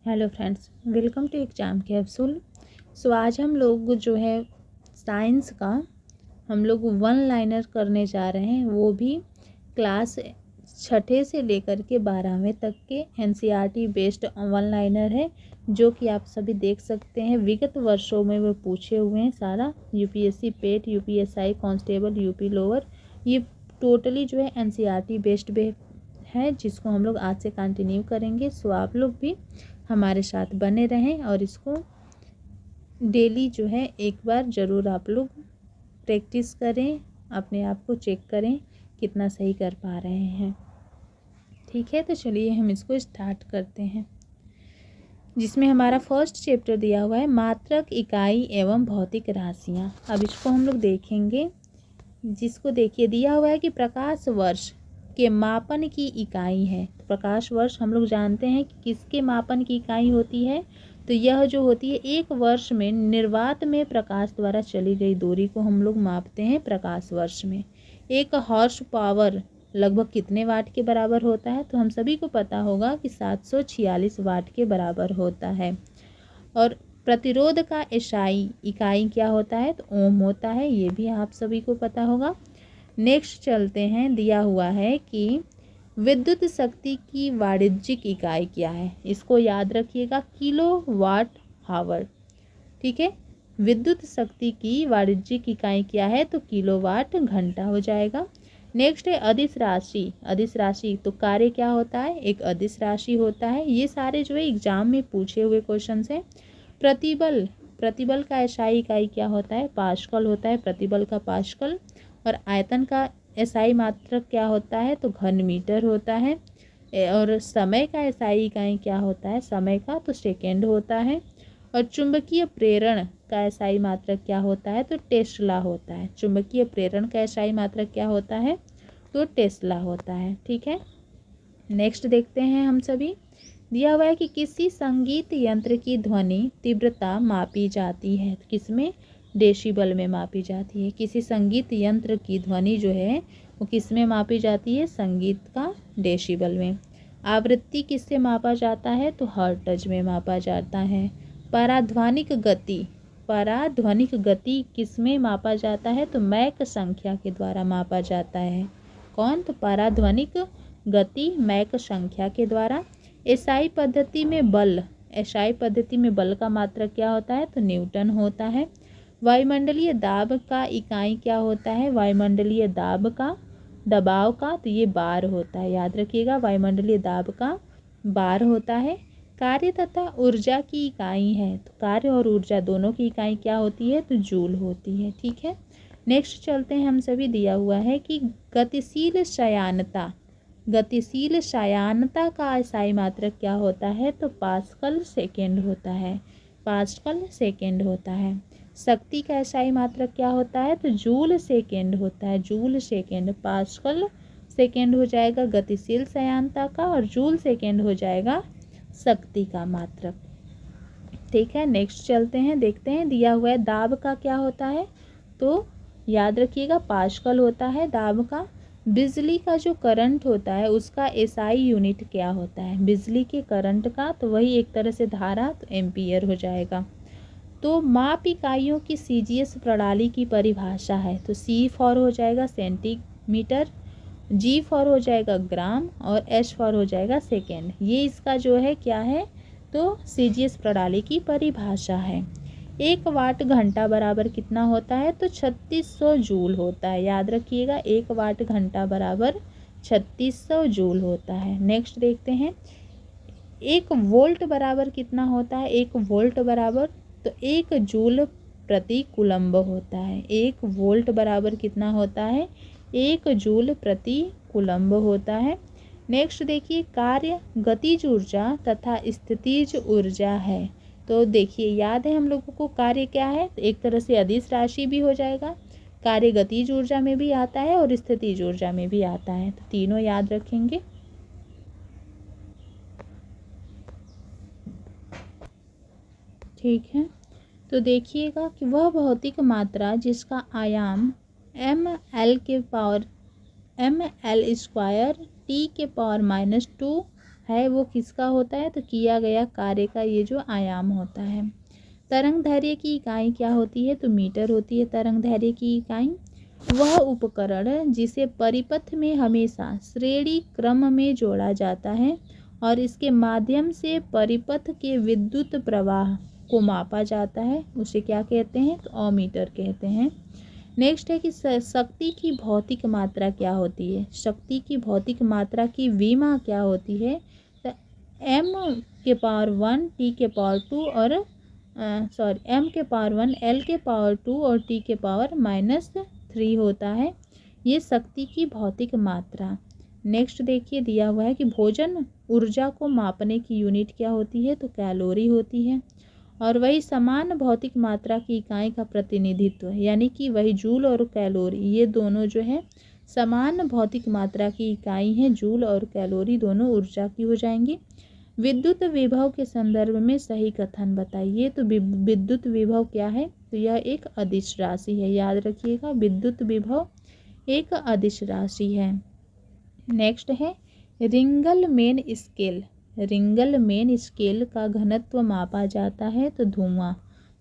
Hello friends, welcome to exam capsule. So आज हम लोग जो है साइंस का हम लोग वन लाइनर करने जा रहे हैं, वो भी क्लास छठे से लेकर के 12वें तक के एनसीईआरटी बेस्ड वन लाइनर है, जो कि आप सभी देख सकते हैं विगत वर्षों में वो पूछे हुए हैं। सारा यूपीएससी पेट, यूपीएसआई कांस्टेबल, यूपी लोअर, ये टोटली जो है एनसीईआरटी बेस्ड है, जिसको हम लोग आज से कंटिन्यू करेंगे। सो आप लोग भी हमारे साथ बने रहें और इसको डेली जो है एक बार ज़रूर आप लोग प्रैक्टिस करें, अपने आप को चेक करें कितना सही कर पा रहे हैं। ठीक है, तो चलिए हम इसको स्टार्ट करते हैं, जिसमें हमारा फर्स्ट चैप्टर दिया हुआ है मात्रक, इकाई एवं भौतिक राशियाँ। अब इसको हम लोग देखेंगे, जिसको देखिए दिया हुआ है कि प्रकाश वर्ष के मापन की इकाई है। तो प्रकाश वर्ष हम लोग जानते हैं कि किसके मापन की इकाई होती है, तो यह जो होती है एक वर्ष में निर्वात में प्रकाश द्वारा चली गई दूरी को हम लोग मापते हैं प्रकाश वर्ष में। एक हॉर्स पावर लगभग कितने वाट के बराबर होता है, तो हम सभी को पता होगा कि 746 वाट के बराबर होता है। और प्रतिरोध का एसआई इकाई क्या होता है, तो ओम होता है, ये भी आप सभी को पता होगा। नेक्स्ट चलते हैं, दिया हुआ है कि विद्युत शक्ति की वाणिज्यिक इकाई क्या है, इसको याद रखिएगा, किलो वाट हावर। ठीक है, विद्युत शक्ति की वाणिज्यिक इकाई क्या है, तो किलोवाट घंटा हो जाएगा। नेक्स्ट है अदिश राशि। अदिश राशि तो कार्य क्या होता है, एक अदिश राशि होता है। ये सारे जो है एग्जाम में पूछे हुए क्वेश्चन हैं। प्रतिबल, प्रतिबल का एसआई इकाई क्या होता है, पास्कल होता है, प्रतिबल का पास्कल। और आयतन का एसआई मात्रक क्या होता है, तो घन मीटर होता है। और समय का एसआई इकाई क्या होता है, समय का तो सेकेंड होता है। और चुंबकीय प्रेरण का एसआई मात्रक क्या होता है, तो टेस्ला होता है। चुंबकीय प्रेरण का एसआई मात्रक क्या होता है, तो टेस्ला होता है। ठीक है, नेक्स्ट देखते हैं हम सभी। दिया हुआ है कि किसी संगीत यंत्र की ध्वनि तीव्रता मापी जाती है, किसमें, डेसिबल में मापी जाती है। किसी संगीत यंत्र की ध्वनि जो है वो किस में मापी जाती है, संगीत का डेसिबल में। आवृत्ति किससे मापा जाता है, तो हर्ट्ज में मापा जाता है। पराध्वनिक गति, पराध्वनिक गति किस में मापा जाता है, तो मैक संख्या के द्वारा मापा जाता है। कौन, तो पराध्वनिक गति मैक संख्या के द्वारा। एसआई पद्धति में बल, एसआई पद्धति में बल का मात्रक क्या होता है, तो न्यूटन होता है। वायुमंडलीय दाब का इकाई क्या होता है, वायुमंडलीय दाब का, दबाव का, तो ये बार होता है, याद रखिएगा, वायुमंडलीय दाब का बार होता है। कार्य तथा ऊर्जा की इकाई है, तो कार्य और ऊर्जा दोनों की इकाई क्या होती है, तो जूल होती है। ठीक है, नेक्स्ट चलते हैं हम सभी। दिया हुआ है कि गतिशील शयानता, गतिशील शयानता का एसआई मात्रक क्या होता है, तो पास्कल सेकेंड होता है, पास्कल सेकेंड होता है। शक्ति का एसआई मात्रक क्या होता है, तो जूल सेकेंड होता है, जूल सेकेंड। पास्कल सेकेंड हो जाएगा गतिशील शयानता का, और जूल सेकेंड हो जाएगा शक्ति का मात्रक। ठीक है, नेक्स्ट चलते हैं, देखते हैं। दिया हुआ है दाब का क्या होता है, तो याद रखिएगा पास्कल होता है दाब का। बिजली का जो करंट होता है उसका एसआई यूनिट क्या होता है, बिजली के करंट का, तो वही एक तरह से धारा, तो एम्पियर हो जाएगा। तो माप इकाइयों की सीजीएस प्रणाली की परिभाषा है, तो सी फॉर हो जाएगा सेंटीमीटर, जी फॉर हो जाएगा ग्राम, और एच फॉर हो जाएगा सेकेंड। ये इसका जो है क्या है, तो सीजीएस प्रणाली की परिभाषा है। एक वाट घंटा बराबर कितना होता है, तो 3600 जूल होता है, याद रखिएगा, एक वाट घंटा बराबर 3600 जूल होता है। नेक्स्ट देखते हैं, एक वोल्ट बराबर कितना होता है, एक वोल्ट बराबर, तो एक जूल प्रति कुलम्ब होता है। एक वोल्ट बराबर कितना होता है, एक जूल प्रति कुलम्ब होता है। नेक्स्ट देखिए, कार्य गतिज ऊर्जा तथा स्थितिज ऊर्जा है, तो देखिए याद है हम लोगों को कार्य क्या है, तो एक तरह से अदिश राशि भी हो जाएगा, कार्य गतिज ऊर्जा में भी आता है और स्थितिज ऊर्जा में भी आता है, तो तीनों याद रखेंगे। ठीक है, तो देखिएगा कि वह भौतिक मात्रा जिसका आयाम ml के पावर ml स्क्वायर t के पावर -2 है वो किसका होता है, तो किया गया कार्य का ये जो आयाम होता है। तरंग दैर्घ्य की इकाई क्या होती है, तो मीटर होती है तरंग दैर्घ्य की इकाई। वह उपकरण जिसे परिपथ में हमेशा श्रेणी क्रम में जोड़ा जाता है और इसके माध्यम से परिपथ के विद्युत प्रवाह को मापा जाता है, उसे क्या कहते हैं, तो ओमीटर कहते हैं। नेक्स्ट है कि शक्ति की भौतिक मात्रा क्या होती है। शक्ति की भौतिक मात्रा की विमा क्या होती है, तो m के पावर 1 t के पावर 2 और m के पावर 1 l के पावर 2 और t के पावर -3 होता है ये शक्ति की भौतिक मात्रा। नेक्स्ट देखिए दिया हुआ है कि भोजन ऊर्जा को मापने की यूनिट क्या होती है, तो कैलोरी होती है। और वही समान भौतिक मात्रा की इकाई का प्रतिनिधित्व है, यानी कि वही जूल और कैलोरी, ये दोनों जो है समान भौतिक मात्रा की इकाई हैं। जूल और कैलोरी दोनों ऊर्जा की हो जाएंगी। विद्युत विभव के संदर्भ में सही कथन बताइए। तो विद्युत विभव क्या है, तो यह एक अदिश राशि है, याद रखिएगा विद्युत विभव एक अदिश राशि है। नेक्स्ट है रिंगलमेन स्केल। रिंगलमेन स्केल का घनत्व मापा जाता है, तो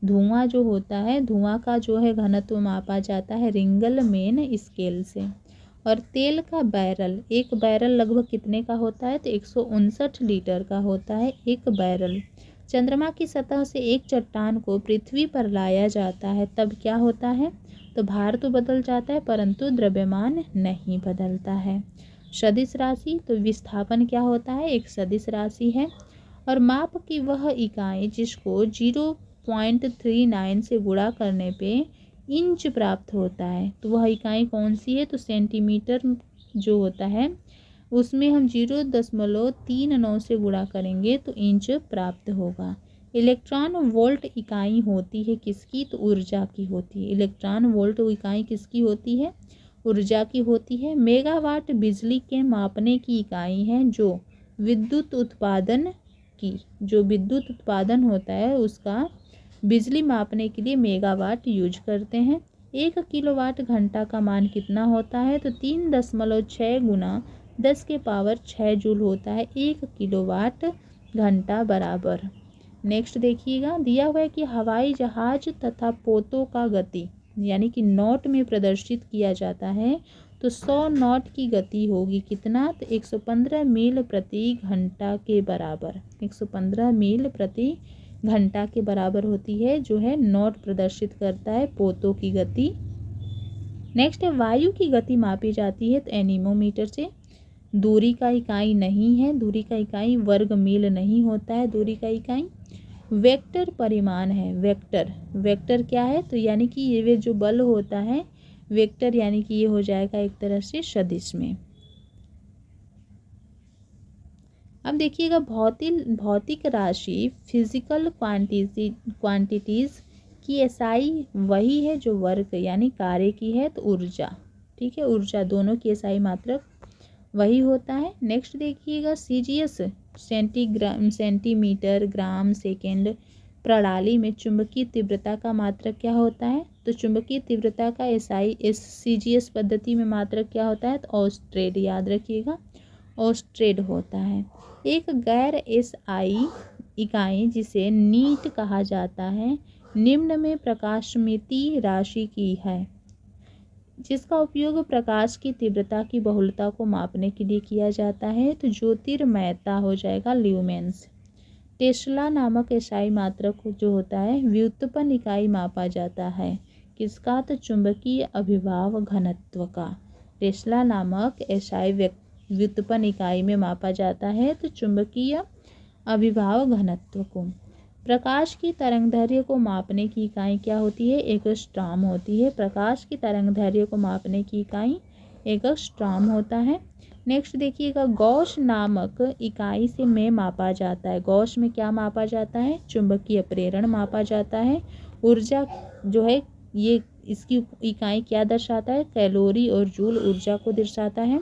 धुआं जो होता है, धुआं का जो है घनत्व मापा जाता है रिंगलमेन स्केल से। और तेल का बैरल, एक बैरल लगभग कितने का होता है, तो 159 लीटर का होता है एक बैरल। चंद्रमा की सतह से एक चट्टान को पृथ्वी पर लाया जाता है तब क्या होता है, तो भार तो बदल जाता है परंतु द्रव्यमान नहीं बदलता है। सदिश राशि, तो विस्थापन क्या होता है, एक सदिश राशि है। और माप की वह इकाई जिसको 0.39 से गुणा करने पे इंच प्राप्त होता है, तो वह इकाई कौन सी है, तो सेंटीमीटर जो होता है उसमें हम 0.39 से गुणा करेंगे तो इंच प्राप्त होगा। इलेक्ट्रॉन वोल्ट इकाई होती है किसकी, तो ऊर्जा की होती है। इलेक्ट्रॉन वोल्ट इकाई किसकी होती है, ऊर्जा की होती है। मेगावाट बिजली के मापने की इकाई है जो विद्युत उत्पादन होता है उसका बिजली मापने के लिए मेगावाट यूज करते हैं। 1 किलोवाट घंटा का मान कितना होता है, तो 3.6 गुना 10 के पावर 6 जूल होता है 1 किलोवाट घंटा बराबर। नेक्स्ट देखिएगा दिया हुआ है कि हवाई जहाज तथा पोतों का गति यानी कि नॉट में प्रदर्शित किया जाता है, तो 100 नॉट की गति होगी कितना, तो 115 मील प्रति घंटा के बराबर। 115 मील प्रति घंटा के बराबर होती है जो है नॉट प्रदर्शित करता है पोतों की गति। नेक्स्ट है वायु की गति मापी जाती है, तो एनीमोमीटर से। दूरी का इकाई नहीं है, दूरी का इकाई वर्ग मील नहीं होता है दूरी का इकाई। वेक्टर परिमाण है, वेक्टर क्या है, तो यानी कि ये जो बल होता है वेक्टर, यानी कि ये हो जाएगा एक तरह से सदिश में। अब देखिएगा भौतिक राशि फिजिकल क्वांटिटीज की एसआई वही है जो वर्क यानी कार्य की है, तो ऊर्जा, ठीक है, ऊर्जा दोनों की एसआई मात्रक वही होता है। नेक्स्ट देखिएगा सीजीएस सेंटीमीटर ग्राम सेकेंड प्रणाली में चुंबकीय तीव्रता का मात्रक क्या होता है, तो चुंबकीय तीव्रता का एसआई इस सीजीएस पद्धति में मात्रक क्या होता है, तो ऑस्ट्रेड, याद रखिएगा ऑस्ट्रेड होता है। एक गैर एसआई इकाई जिसे नीट कहा जाता है निम्न में प्रकाशमिति राशि की है जिसका उपयोग प्रकाश की तीव्रता की बहुलता को मापने के लिए किया जाता है, तो ज्योतिर्मयता हो जाएगा ल्यूमेंस। टेस्ला नामक एसआई मात्रक जो होता है व्युत्पन्न इकाई मापा जाता है किसका, तो चुंबकीय अभिभाव घनत्व का। टेस्ला नामक एसआई व्युत्पन्न इकाई में मापा जाता है, तो चुंबकीय अभिभाव घनत्व को। प्रकाश की तरंगदैर्घ्य को मापने की इकाई क्या होती है, एंगस्ट्रॉम होती है। प्रकाश की तरंगदैर्घ्य को मापने की इकाई एंगस्ट्रॉम होता है। नेक्स्ट देखिएगा गॉस नामक इकाई से में मापा जाता है। गॉस में क्या मापा जाता है, चुंबकीय प्रेरण मापा जाता है। ऊर्जा जो है ये इसकी इकाई क्या दर्शाता है, कैलोरी और जूल ऊर्जा को दर्शाता है।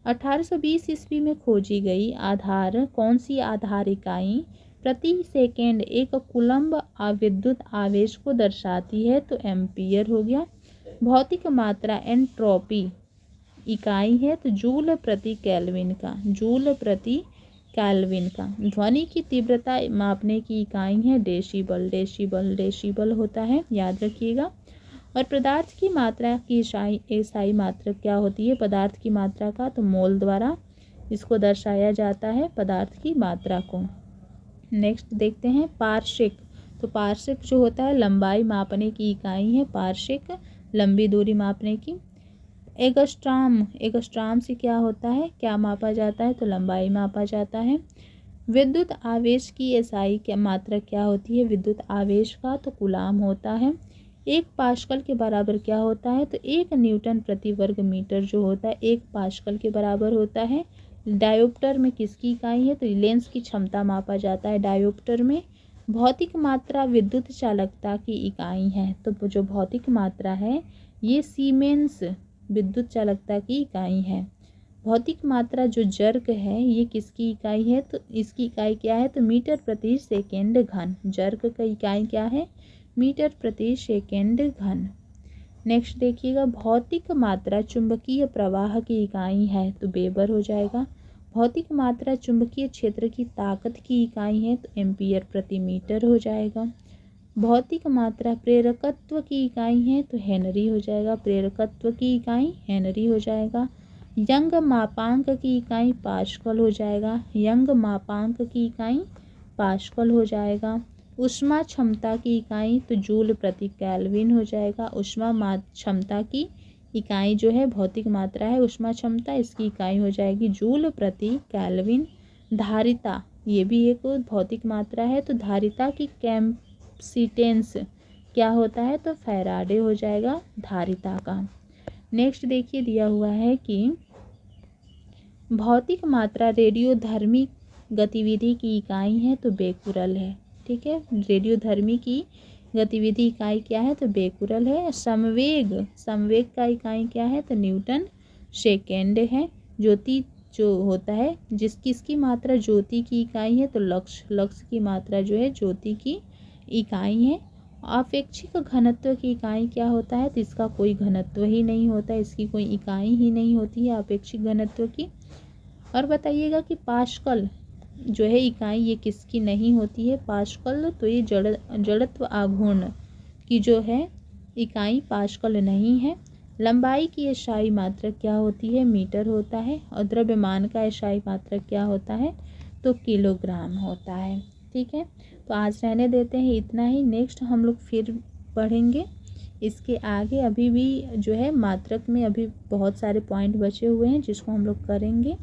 1820 ईस्वी में खोजी गई आधार कौन सी आधार इकाई प्रति सेकेंड एक कूलम्ब विद्युत आवेश को दर्शाती है, तो एम्पियर हो गया। भौतिक मात्रा एंट्रोपी इकाई है, तो जूल प्रति केल्विन का, जूल प्रति केल्विन का। ध्वनि की तीव्रता मापने की इकाई है डेसिबल। डेसिबल डेसिबल होता है, याद रखिएगा। और पदार्थ की मात्रा की एसआई मात्रक क्या होती है पदार्थ की मात्रा का, तो मोल द्वारा इसको दर्शाया जाता है पदार्थ की मात्रा को। नेक्स्ट देखते हैं पार्शिक। तो पार्शिक जो होता है लंबाई मापने की इकाई है पार्शिक, लंबी दूरी मापने की। एगस्ट्राम, एगस्ट्राम से क्या होता है, क्या मापा जाता है, तो लंबाई मापा जाता है। विद्युत आवेश की एसआई क्या मात्रक क्या होती है विद्युत आवेश का, तो कूलाम होता है। 1 पास्कल के बराबर क्या होता है, तो 1 न्यूटन प्रति वर्ग मीटर जो होता है 1 पास्कल के बराबर होता है। डायोप्टर में किसकी इकाई है, तो लेंस की क्षमता मापा जाता है डायोप्टर में। भौतिक मात्रा विद्युत चालकता की इकाई है, तो जो भौतिक मात्रा है ये सीमेंस विद्युत चालकता की इकाई है। भौतिक मात्रा जो जर्क है ये किसकी इकाई है, तो इसकी इकाई क्या है, तो मीटर प्रति सेकेंड घन। जर्क का इकाई क्या है, मीटर प्रति सेकेंड घन। नेक्स्ट देखिएगा भौतिक मात्रा चुंबकीय प्रवाह की इकाई है, तो वेबर हो जाएगा। भौतिक मात्रा चुंबकीय क्षेत्र की ताकत की इकाई है, तो एम्पियर प्रति मीटर हो जाएगा। भौतिक मात्रा प्रेरकत्व की इकाई है, तो हेनरी हो जाएगा। प्रेरकत्व की इकाई हेनरी हो जाएगा। यंग मापांक की इकाई पास्कल हो जाएगा। यंग मापांक की इकाई पास्कल हो जाएगा। ऊष्मा क्षमता की इकाई तो जूल प्रति केल्विन हो जाएगा। ऊष्मा क्षमता की इकाई जो है भौतिक मात्रा है ऊष्मा क्षमता, इसकी इकाई हो जाएगी जूल प्रति केल्विन। धारिता ये भी एक भौतिक मात्रा है, तो धारिता की कैपेसिटेंस क्या होता है, तो फैराडे हो जाएगा धारिता का। नेक्स्ट देखिए दिया हुआ है कि भौतिक मात्रा रेडियोधर्मी गतिविधि की इकाई है, तो बेकुरल है। ठीक है, रेडियोधर्मी की गतिविधि इकाई क्या है, तो बेकुरल है। संवेग, संवेग का इकाई क्या है, तो न्यूटन सेकेंड है। ज्योति जो होता है किसकी मात्रा ज्योति की इकाई है, तो लक्स, लक्स की मात्रा जो है ज्योति की इकाई है। आपेक्षिक घनत्व की इकाई क्या होता है, तो इसका कोई घनत्व ही नहीं होता, इसकी कोई इकाई ही नहीं होती है आपेक्षिक घनत्व की। और बताइएगा कि पास्कल जो है इकाई ये किसकी नहीं होती है, पास्कल, तो ये जड़त्व आघूर्ण की जो है इकाई पास्कल नहीं है। लंबाई की एसआई मात्रक क्या होती है, मीटर होता है। और द्रव्यमान का एसआई मात्रक क्या होता है, तो किलोग्राम होता है। ठीक है, तो आज रहने देते हैं इतना ही। नेक्स्ट हम लोग फिर पढ़ेंगे इसके आगे। अभी भी जो है मात्रक में अभी बहुत सारे पॉइंट बचे हुए हैं जिसको हम लोग करेंगे।